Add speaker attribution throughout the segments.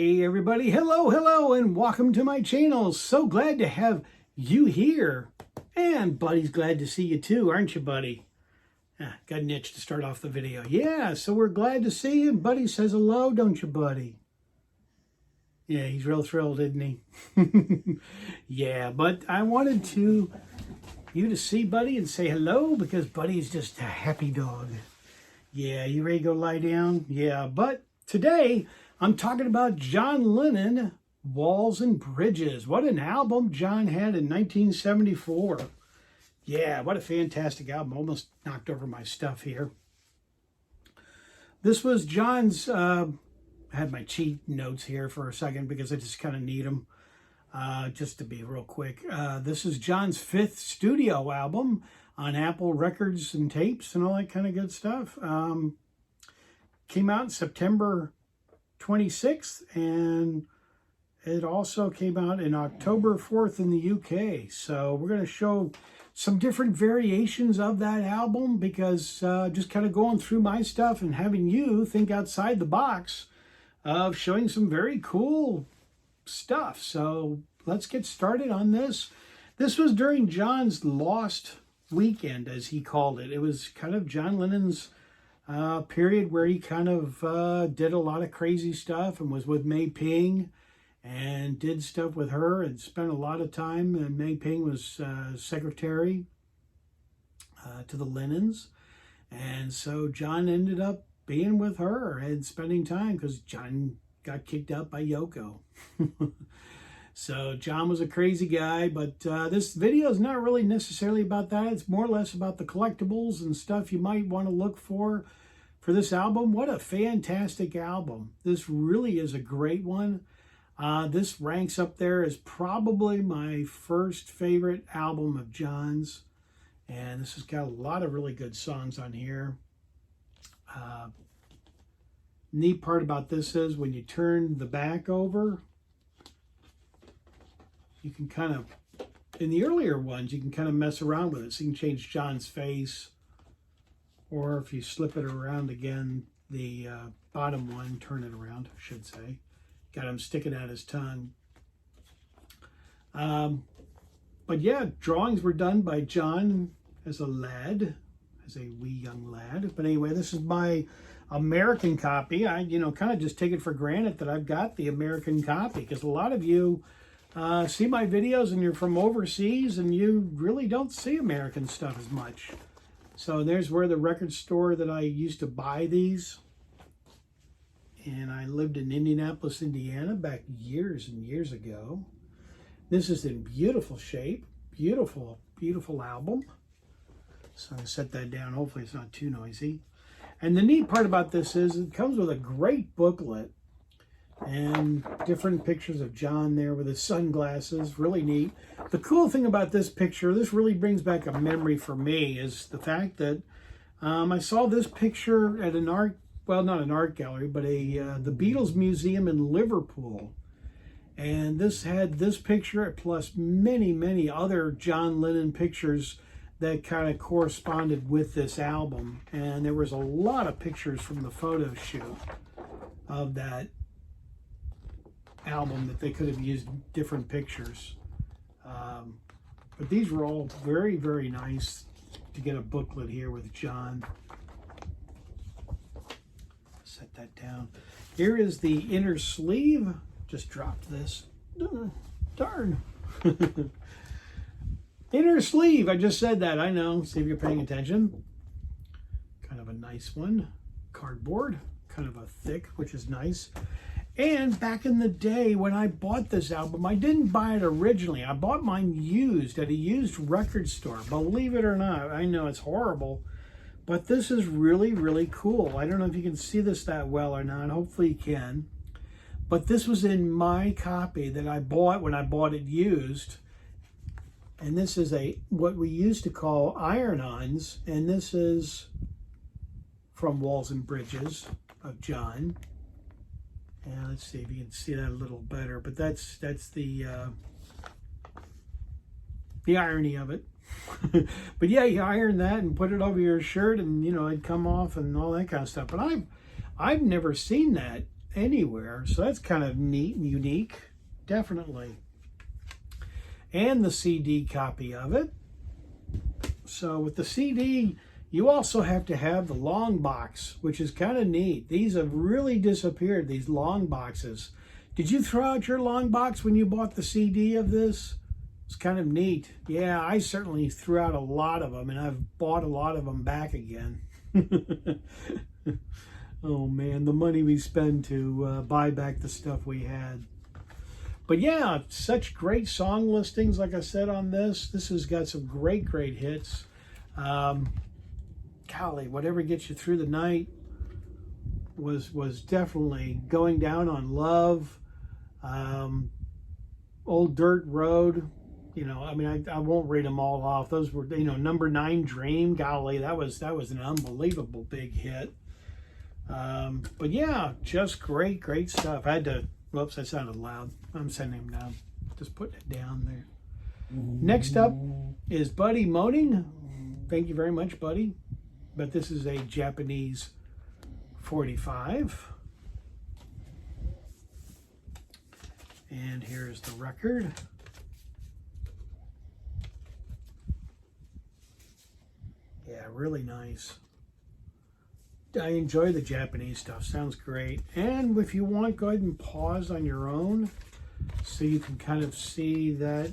Speaker 1: Hey everybody, hello, and welcome to my channel. So glad to have you here. And Buddy's glad to see you too, aren't you, Buddy? Got an itch to start off the video. Yeah, so we're glad to see you. Buddy says hello, don't you, Buddy? Yeah, he's real thrilled, isn't he? Yeah, but I wanted you to see Buddy and say hello because Buddy's just a happy dog. Yeah, you ready to go lie down? Yeah, but today I'm talking about John Lennon, Walls and Bridges. What an album John had in 1974. Yeah, what a fantastic album. Almost knocked over my stuff here. This was John's, I had my cheat notes here for a second because I just kind of need them. Just to be real quick. This is John's 5th studio album on Apple Records and tapes and all that kind of good stuff. Came out in September 26th, and it also came out in October 4th in the UK. So we're going to show some different variations of that album because just kind of going through my stuff and having you think outside the box of showing some very cool stuff. So let's get started on this. This was during John's Lost Weekend, as he called it. It was kind of John Lennon's period where he kind of did a lot of crazy stuff and was with May Ping and did stuff with her and spent a lot of time. And May Ping was secretary to the Lennons. And so John ended up being with her and spending time because John got kicked out by Yoko. So John was a crazy guy, but this video is not really necessarily about that. It's more or less about the collectibles and stuff you might want to look for this album. What a fantastic album. This really is a great one. This ranks up there as probably my first favorite album of John's. And this has got a lot of really good songs on here. Neat part about this is when you turn the back over, you can kind of, in the earlier ones, you can kind of mess around with it. So you can change John's face, or if you slip it around again, the bottom one, turn it around, I should say. Got him sticking out his tongue. But yeah, drawings were done by John as a lad, as a wee young lad. But anyway, this is my American copy. I, kind of just take it for granted that I've got the American copy because a lot of you see my videos and you're from overseas and you really don't see American stuff as much. So there's where the record store that I used to buy these. And I lived in Indianapolis, Indiana back years and years ago. This is in beautiful shape. Beautiful, beautiful album. So I set that down. Hopefully it's not too noisy. And the neat part about this is it comes with a great booklet and different pictures of John there with his sunglasses. Really neat. The cool thing about this picture, this really brings back a memory for me, is the fact that I saw this picture at an art, well, not an art gallery, but the Beatles Museum in Liverpool. And this had this picture plus many, many other John Lennon pictures that kind of corresponded with this album. And there was a lot of pictures from the photo shoot of that album that they could have used different pictures. But these were all very, very nice to get a booklet here with John. Set that down. Here is the inner sleeve. Just dropped this. Darn. Inner sleeve. I just said that. I know. See if you're paying attention. Kind of a nice one. Cardboard. Kind of a thick, which is nice. And back in the day when I bought this album, I didn't buy it originally. I bought mine used at a used record store. Believe it or not. I know it's horrible. But this is really, really cool. I don't know if you can see this that well or not. Hopefully you can. But this was in my copy that I bought when I bought it used. And this is what we used to call iron-ons. And this is from Walls and Bridges of John. And let's see if you can see that a little better. But that's the irony of it. But yeah, you iron that and put it over your shirt, and it'd come off and all that kind of stuff. But I've never seen that anywhere. So that's kind of neat and unique, definitely. And the CD copy of it. So with the CD, you also have to have the long box, which is kind of neat. These have really disappeared, these long boxes. Did you throw out your long box when you bought the CD of this? It's kind of neat. Yeah, I certainly threw out a lot of them, and I've bought a lot of them back again. Oh man, the money we spend to buy back the stuff we had. But yeah, such great song listings, like I said, on this. This has got some great hits. Golly, whatever gets you through the night was definitely Going Down on Love, Old Dirt Road. You know, I mean, I won't read them all off. Those were, you know, Number 9 Dream. Golly, that was an unbelievable big hit. But yeah, just great stuff. I had to, whoops, that sounded loud. I'm sending him down. Just putting it down there. Next up is Buddy Moaning. Thank you very much, Buddy. But this is a Japanese 45. And here's the record. Yeah, really nice. I enjoy the Japanese stuff. Sounds great. And if you want, go ahead and pause on your own so you can kind of see that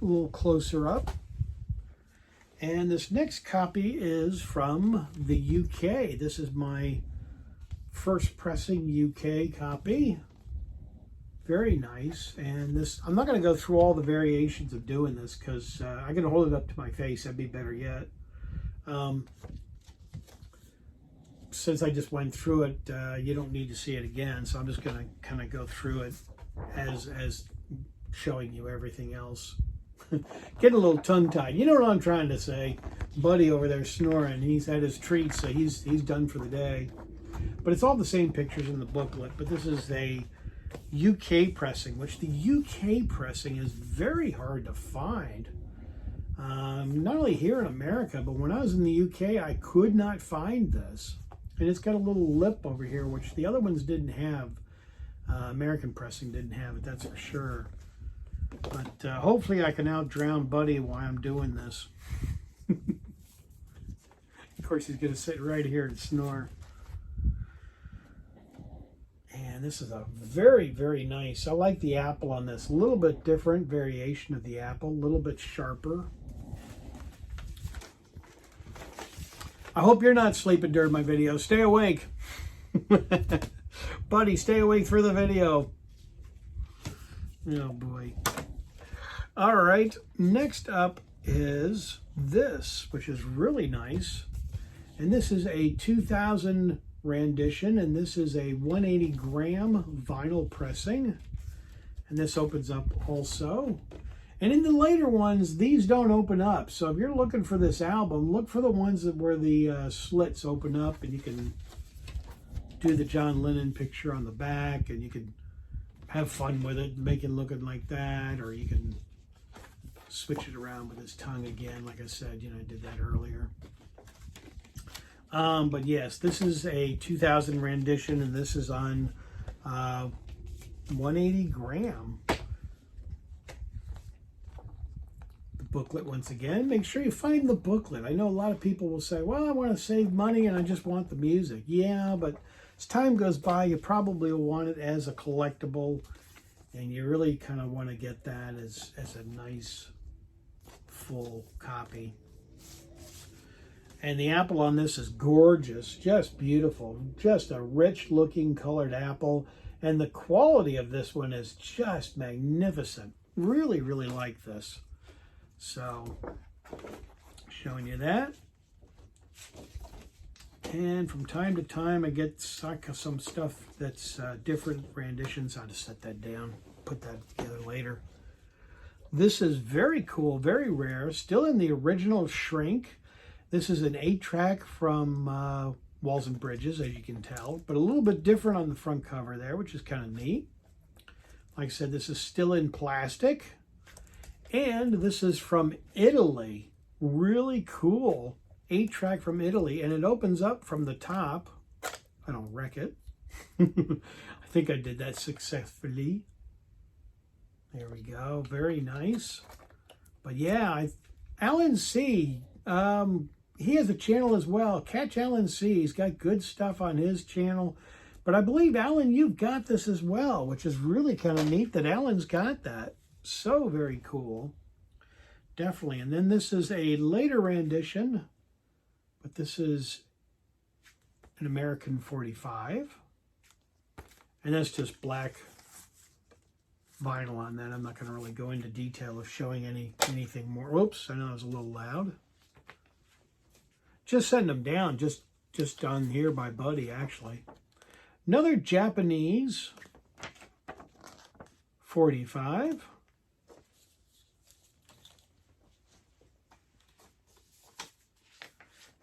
Speaker 1: a little closer up. And this next copy is from the UK. This is my first pressing UK copy. Very nice. And this, I'm not going to go through all the variations of doing this because I'm going to hold it up to my face. That'd be better yet. Since I just went through it, you don't need to see it again. So I'm just going to kind of go through it as showing you everything else. Getting a little tongue-tied. You know what I'm trying to say. Buddy over there snoring. He's had his treat, so he's done for the day. But it's all the same pictures in the booklet. But this is a UK pressing, which the UK pressing is very hard to find. Not only here in America, but when I was in the UK, I could not find this. And it's got a little lip over here, which the other ones didn't have. American pressing didn't have it, that's for sure. But hopefully I can out-drown Buddy while I'm doing this. Of course, he's going to sit right here and snore. And this is a very nice. I like the apple on this. A little bit different variation of the apple, a little bit sharper. I hope you're not sleeping during my video. Stay awake. Buddy, stay awake through the video. Oh boy. All right, next up is this, which is really nice. And this is a 2000 rendition, and this is a 180 gram vinyl pressing. And this opens up also. And in the later ones, these don't open up. So if you're looking for this album, look for the ones that where the slits open up, and you can do the John Lennon picture on the back, and you can have fun with it, make it looking like that, or you can switch it around with his tongue again. Like I said, you know, I did that earlier. But yes, this is a 2000 rendition, and this is on 180 gram. The booklet once again. Make sure you find the booklet. I know a lot of people will say, well, I want to save money and I just want the music. Yeah, but as time goes by, you probably will want it as a collectible, and you really kind of want to get that as a nice full copy. And the apple on this is gorgeous, just beautiful, just a rich looking colored apple. And the quality of this one is just magnificent. Really like this. So, showing you that. And from time to time, I get some stuff that's different renditions. I'll just set that down, put that together later. This is very cool, very rare, still in the original shrink. This is an 8-track from Walls and Bridges, as you can tell, but a little bit different on the front cover there, which is kind of neat. Like I said, this is still in plastic. And this is from Italy. Really cool 8-track from Italy. And it opens up from the top. I don't wreck it. I think I did that successfully. There we go. Very nice. But yeah, Alan C. He has a channel as well. Catch Alan C. He's got good stuff on his channel. But I believe, Alan, you've got this as well, which is really kind of neat that Alan's got that. So very cool. Definitely. And then this is a later rendition, but this is an American 45. And that's just black vinyl on that. I'm not going to really go into detail of showing anything more. Whoops, I know I was a little loud. Just setting them down, just done here by Buddy, actually. Another Japanese 45.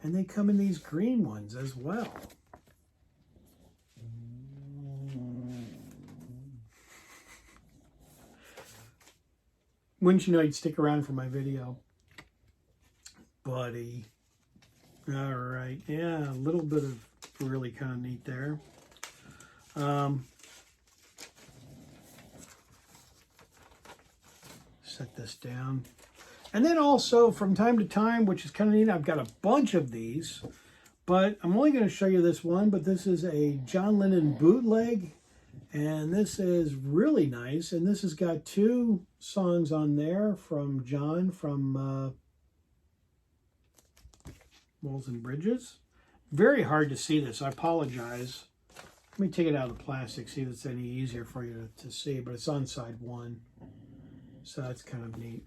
Speaker 1: And they come in these green ones as well. Wouldn't you know, you'd stick around for my video. Buddy. All right. Yeah, a little bit of really kind of neat there. Set this down. And then also from time to time, which is kind of neat, I've got a bunch of these, but I'm only going to show you this one, but this is a John Lennon bootleg, and this is really nice. And this has got 2 songs on there from John from Walls and Bridges. Very hard to see this. I apologize. Let me take it out of the plastic, see if it's any easier for you to see, but it's on side 1. So that's kind of neat.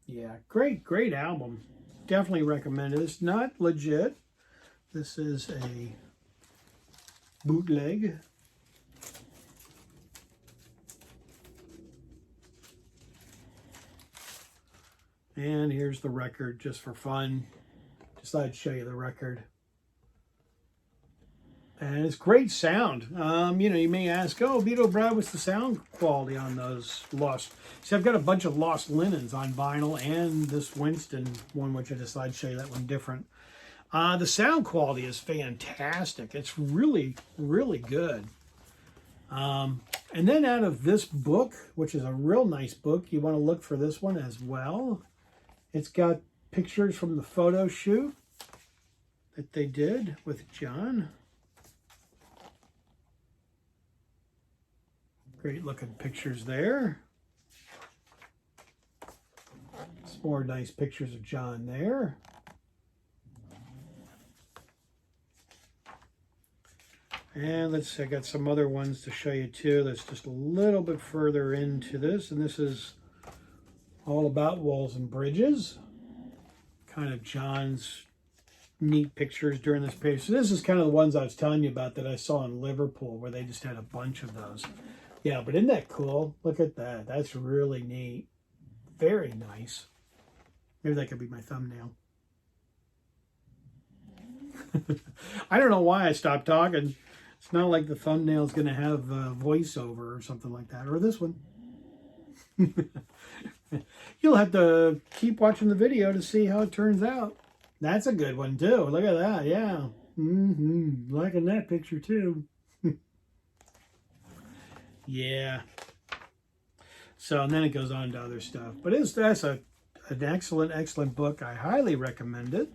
Speaker 1: Yeah, great album. Definitely recommend it. It's not legit. This is a bootleg. And here's the record just for fun. Just thought I'd show you the record. And it's great sound. You know, you may ask, oh, Vito Brad, what's the sound quality on those Lost? See, I've got a bunch of Lost Lennons on vinyl and this Winston one, which I decided to show you that one different. The sound quality is fantastic. It's really, really good. And then out of this book, which is a real nice book, you want to look for this one as well. It's got pictures from the photo shoot that they did with John. Great looking pictures there. Some more nice pictures of John there. And let's see, I got some other ones to show you too. That's just a little bit further into this. And this is all about Walls and Bridges. Kind of John's neat pictures during this page. So this is kind of the ones I was telling you about that I saw in Liverpool, where they just had a bunch of those. Yeah, but isn't that cool? Look at that. That's really neat. Very nice. Maybe that could be my thumbnail. I don't know why I stopped talking. It's not like the thumbnail is going to have voiceover or something like that. Or this one. You'll have to keep watching the video to see how it turns out. That's a good one too. Look at that. Yeah. Liking that picture too. Yeah. So, and then it goes on to other stuff. But that's an excellent book. I highly recommend it.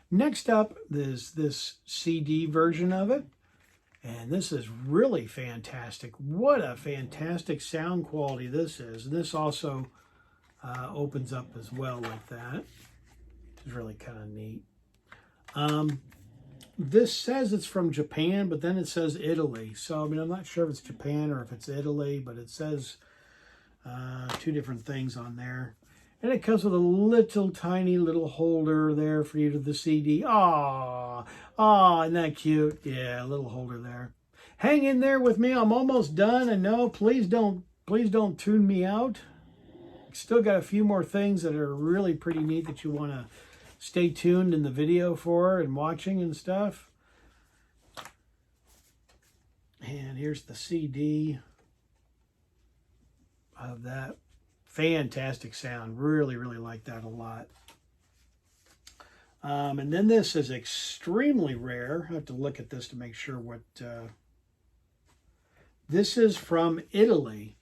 Speaker 1: Next up is this CD version of it. And this is really fantastic. What a fantastic sound quality this is. And this also opens up as well like that. It's really kind of neat. This says it's from Japan, but then it says Italy. So, I mean, I'm not sure if it's Japan or if it's Italy, but it says 2 different things on there. And it comes with a little tiny little holder there for you to the CD. Aww, isn't that cute? Yeah, a little holder there. Hang in there with me. I'm almost done. And no, please don't tune me out. Still got a few more things that are really pretty neat that you want to stay tuned in the video for and watching and stuff. And here's the CD of that. Fantastic sound. Really, really like that a lot. And then this is extremely rare. I have to look at this to make sure what... This is from Italy.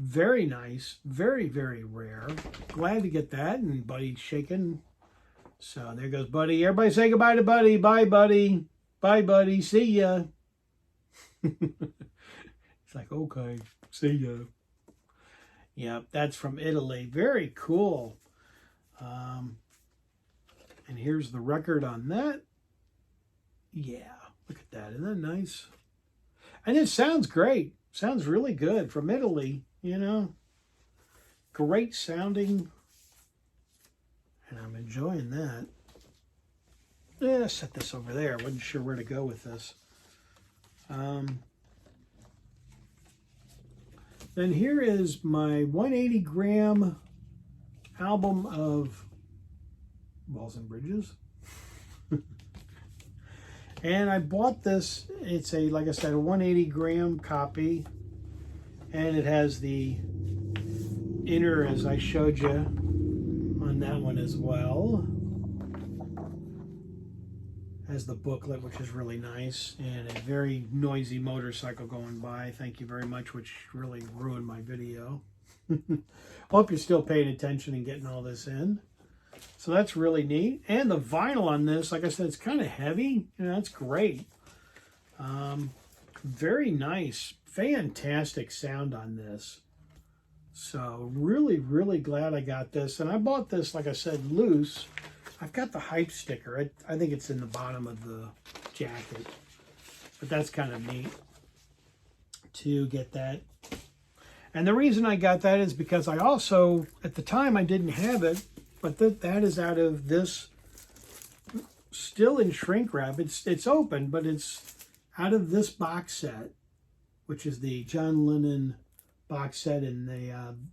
Speaker 1: Very nice. Very, very rare. Glad to get that. And Buddy's shaking. So there goes Buddy. Everybody say goodbye to Buddy. Bye, Buddy. Bye, Buddy. See ya. It's like, okay. See ya. Yep, that's from Italy. Very cool. And here's the record on that. Yeah, look at that. Isn't that nice? And it sounds great. Sounds really good. From Italy, you know. Great sounding. And I'm enjoying that. Yeah, set this over there. Wasn't sure where to go with this. Then here is my 180 gram album of Walls and Bridges. And I bought this. It's a, like I said, a 180 gram copy. And it has the inner, as I showed you on that one as well. Has the booklet, which is really nice, and a very noisy motorcycle going by. Thank you very much, which really ruined my video. Hope you're still paying attention and getting all this in. So that's really neat. And the vinyl on this, like I said, it's kind of heavy. You know, that's great. Very nice. Fantastic sound on this. So really, really glad I got this. And I bought this, like I said, loose. I've got the hype sticker. I think it's in the bottom of the jacket. But that's kind of neat to get that. And the reason I got that is because I also, at the time I didn't have it, but that is out of this, still in shrink wrap. It's open, but it's out of this box set, which is the John Lennon box set, and the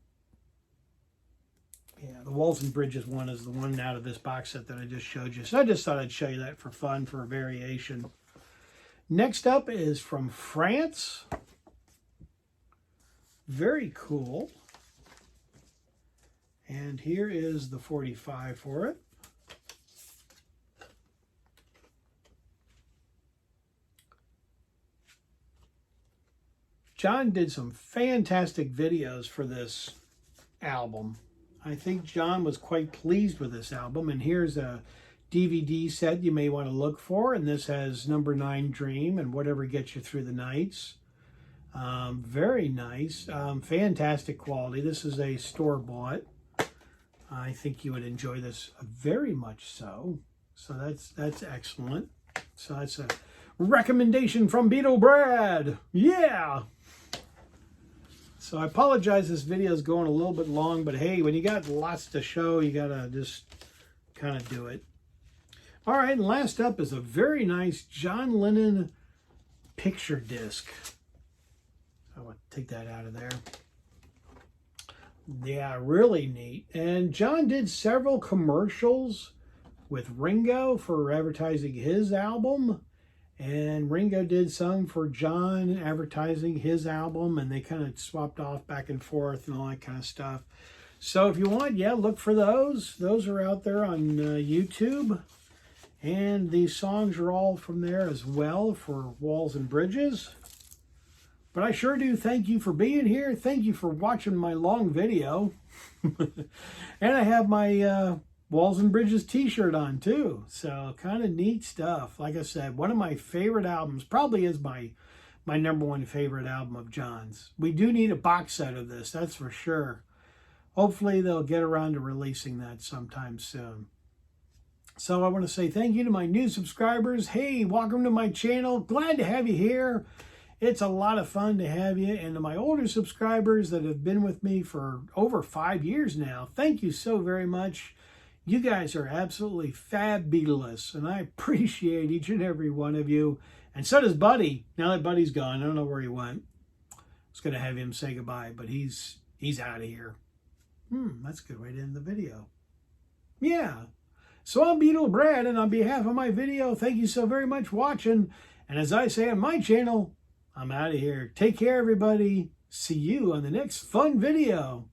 Speaker 1: Walls and Bridges one is the one out of this box set that I just showed you. So I just thought I'd show you that for fun, for a variation. Next up is from France. Very cool. And here is the 45 for it. John did some fantastic videos for this album. I think John was quite pleased with this album. And here's a DVD set you may want to look for. And this has Number 9 Dream and Whatever Gets You Through the Nights. Very nice. Fantastic quality. This is a store-bought. I think you would enjoy this very much so. So that's excellent. So that's a recommendation from Beetle Brad. Yeah! So I apologize, this video is going a little bit long, but hey, when you got lots to show, you gotta just kind of do it. All right, and last up is a very nice John Lennon picture disc. I want to take that out of there. Yeah, really neat. And John did several commercials with Ringo for advertising his album. And Ringo did some for John advertising his album, and they kind of swapped off back and forth and all that kind of stuff. So if you want, yeah, look for those. Those are out there on YouTube. And these songs are all from there as well for Walls and Bridges. But I sure do thank you for being here. Thank you for watching my long video. And I have my Walls and Bridges t-shirt on too. So kind of neat stuff. Like I said, one of my favorite albums, probably is my number one favorite album of John's. We do need a box set of this, that's for sure. Hopefully they'll get around to releasing that sometime soon. So I want to say thank you to my new subscribers. Hey, welcome to my channel. Glad to have you here. It's a lot of fun to have you. And to my older subscribers that have been with me for over 5 years now, thank you so very much. You guys are absolutely fabulous, and I appreciate each and every one of you. And so does Buddy. Now that Buddy's gone, I don't know where he went. I was going to have him say goodbye, but he's out of here. That's a good way to end the video. Yeah. So I'm Beetle Brad, and on behalf of my video, thank you so very much for watching. And as I say on my channel, I'm out of here. Take care, everybody. See you on the next fun video.